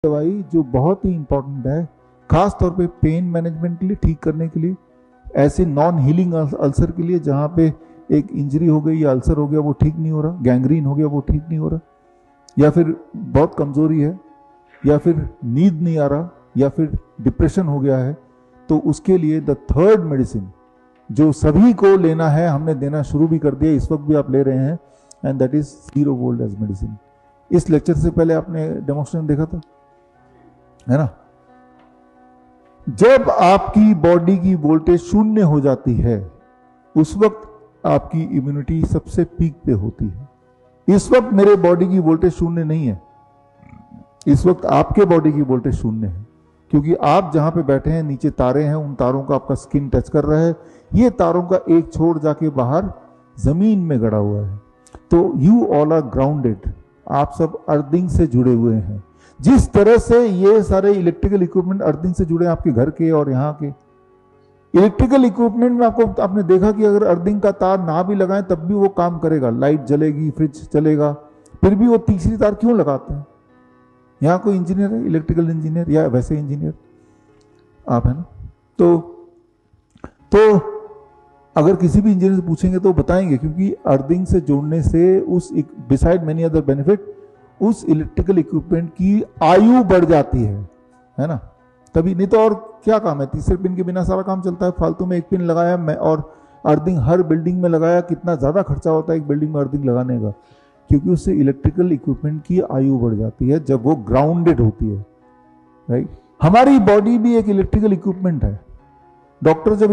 दवाई जो बहुत ही इंपॉर्टेंट है, खास तौर पे पेन मैनेजमेंट के लिए, ठीक करने के लिए, ऐसे नॉन हीलिंग अल्सर के लिए जहाँ पे एक इंजरी हो गई या अल्सर हो गया वो ठीक नहीं हो रहा, गैंग्रीन हो गया वो ठीक नहीं हो रहा, या फिर बहुत कमजोरी है, या फिर नींद नहीं आ रहा, या फिर डिप्रेशन हो गया है, तो उसके लिए द थर्ड मेडिसिन जो सभी को लेना है, हमने देना शुरू भी कर दिया, इस वक्त भी आप ले रहे हैं, and that is 0 volt as medicine. इस लेक्चर से पहले आपने डेमोन्स्ट्रेशन देखा था, है ना? जब आपकी बॉडी की वोल्टेज शून्य हो जाती है, उस वक्त आपकी इम्यूनिटी सबसे पीक पे होती है। इस वक्त मेरे बॉडी की वोल्टेज शून्य नहीं है, इस वक्त आपके बॉडी की वोल्टेज शून्य है, क्योंकि आप जहां पे बैठे हैं नीचे तारे हैं, उन तारों का आपका स्किन टच कर रहा है, ये तारों का एक छोर जाके बाहर जमीन में गड़ा हुआ है। तो यू ऑल आर ग्राउंडेड, आप सब अर्थिंग से जुड़े हुए हैं। जिस तरह से ये सारे इलेक्ट्रिकल इक्विपमेंट अर्थिंग से जुड़े हैं, आपके घर के और यहाँ के इलेक्ट्रिकल इक्विपमेंट में आपने देखा कि अगर अर्थिंग का तार ना भी लगाएं तब भी वो काम करेगा, लाइट जलेगी, फ्रिज चलेगा, फिर भी वो तीसरी तार क्यों लगाते हैं? यहाँ कोई इंजीनियर है, इलेक्ट्रिकल इंजीनियर या वैसे इंजीनियर आप है ना? तो अगर किसी भी इंजीनियर से पूछेंगे तो बताएंगे, क्योंकि अर्थिंग से जोड़ने से उस बिसाइड मेनी अदर बेनिफिट उस इलेक्ट्रिकल इक्विपमेंट की आयु बढ़ जाती है ना? तभी, नहीं तो और क्या काम है? तीसरे पिन के बिना सारा काम चलता है, फालतू में एक पिन लगाया मैं और अर्थिंग हर बिल्डिंग में लगाया, कितना ज्यादा खर्चा होता है एक बिल्डिंग में अर्थिंग लगाने का, क्योंकि उससे इलेक्ट्रिकल इक्विपमेंट की आयु बढ़ जाती है जब वो ग्राउंडेड होती है, राइट? हमारी बॉडी भी एक इलेक्ट्रिकल इक्विपमेंट है। डॉक्टर जब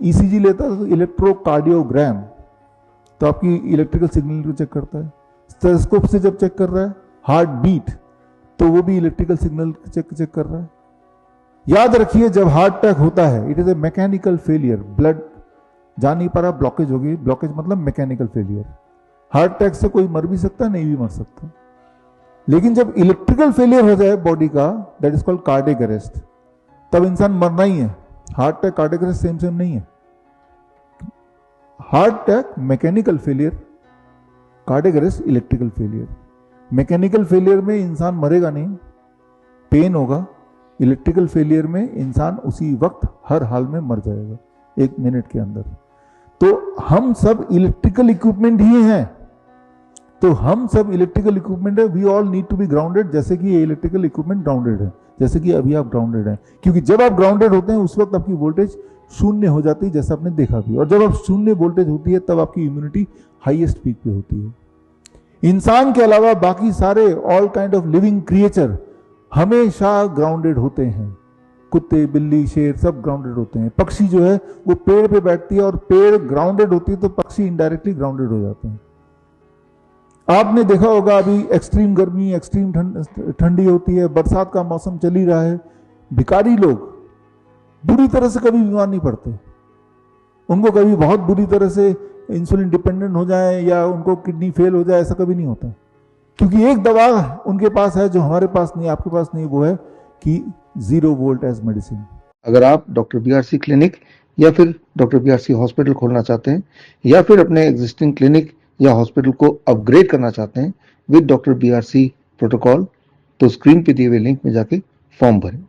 ईसीजी लेता है तो इलेक्ट्रोकार्डियोग्राम, तो आपकी इलेक्ट्रिकल सिग्नल को चेक करता है। स्टेथोस्कोप से जब चेक कर रहा है हार्ट बीट, तो वो भी इलेक्ट्रिकल सिग्नल चेक कर रहा है। याद रखिए, जब हार्ट अटैक होता है it is a mechanical failure, blood जा नहीं पा रहा, ब्लॉकेज हो गई, ब्लॉकेज मतलब मैकेनिकल फेलियर। हार्ट अटैक से कोई मर भी सकता है, नहीं भी मर सकता, लेकिन जब इलेक्ट्रिकल फेलियर हो जाए बॉडी का, that is called cardiac arrest, तब इंसान मरना ही है। Heart attack cardiac arrest same नहीं है। Heart attack mechanical failure, cardiac arrest electrical failure. Mechanical failure में इंसान मरेगा नहीं, पेन होगा। इलेक्ट्रिकल फेलियर में इंसान उसी वक्त हर हाल में मर जाएगा, 1 मिनट के अंदर। तो हम सब इलेक्ट्रिकल इक्विपमेंट ही हैं, तो हम सब इलेक्ट्रिकल इक्विपमेंट है। We all need to be grounded, जैसे कि ये इलेक्ट्रिकल इक्विपमेंट ग्राउंडेड है, जैसे कि अभी आप ग्राउंडेड हैं। क्योंकि जब आप ग्राउंडेड होते हैं उस वक्त आपकी वोल्टेज शून्य हो जाती है, जैसा आपने देखा भी, और जब आप शून्य वोल्टेज होती है तब आपकी इम्यूनिटी हाईएस्ट पीक पे होती है। इंसान के अलावा बाकी सारे all kind of living creature हमेशा ग्राउंडेड होते हैं। कुत्ते, बिल्ली, शेर सब ग्राउंडेड होते हैं। पक्षी जो है वो पेड़ पे बैठती है, और पेड़ ग्राउंडेड होती है तो पक्षी इनडायरेक्टली ग्राउंडेड हो जाते हैं। आपने देखा होगा अभी एक्सट्रीम गर्मी, एक्सट्रीम ठंडी होती है, बरसात का मौसम चल ही रहा है, भिखारी लोग बुरी तरह से कभी बीमार नहीं पड़ते। उनको कभी बहुत बुरी तरह से इंसुलिन डिपेंडेंट हो जाए या उनको किडनी फेल हो जाए, ऐसा कभी नहीं होता, क्योंकि एक दवा उनके पास है जो हमारे पास नहीं, आपके पास नहीं, वो है कि 0 वोल्ट एज मेडिसिन। अगर आप डॉक्टर बीआरसी क्लिनिक या फिर डॉक्टर बीआरसी हॉस्पिटल खोलना चाहते हैं, या फिर अपने एग्जिस्टिंग क्लिनिक या हॉस्पिटल को अपग्रेड करना चाहते हैं विद डॉक्टर बीआरसी प्रोटोकॉल, तो स्क्रीन पे दिए हुए लिंक में जाके फॉर्म भरें।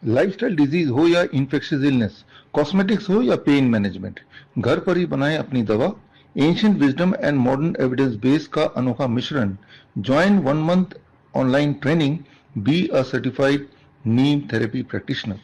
लाइफस्टाइल डिजीज हो या इन्फेक्शियस इलनेस, कॉस्मेटिक्स हो या पेन मैनेजमेंट, घर पर ही बनाएं अपनी दवा। Ancient wisdom and modern evidence base का अनोखा मिश्रण। Join 1 month online training, be a certified Neem therapy practitioner.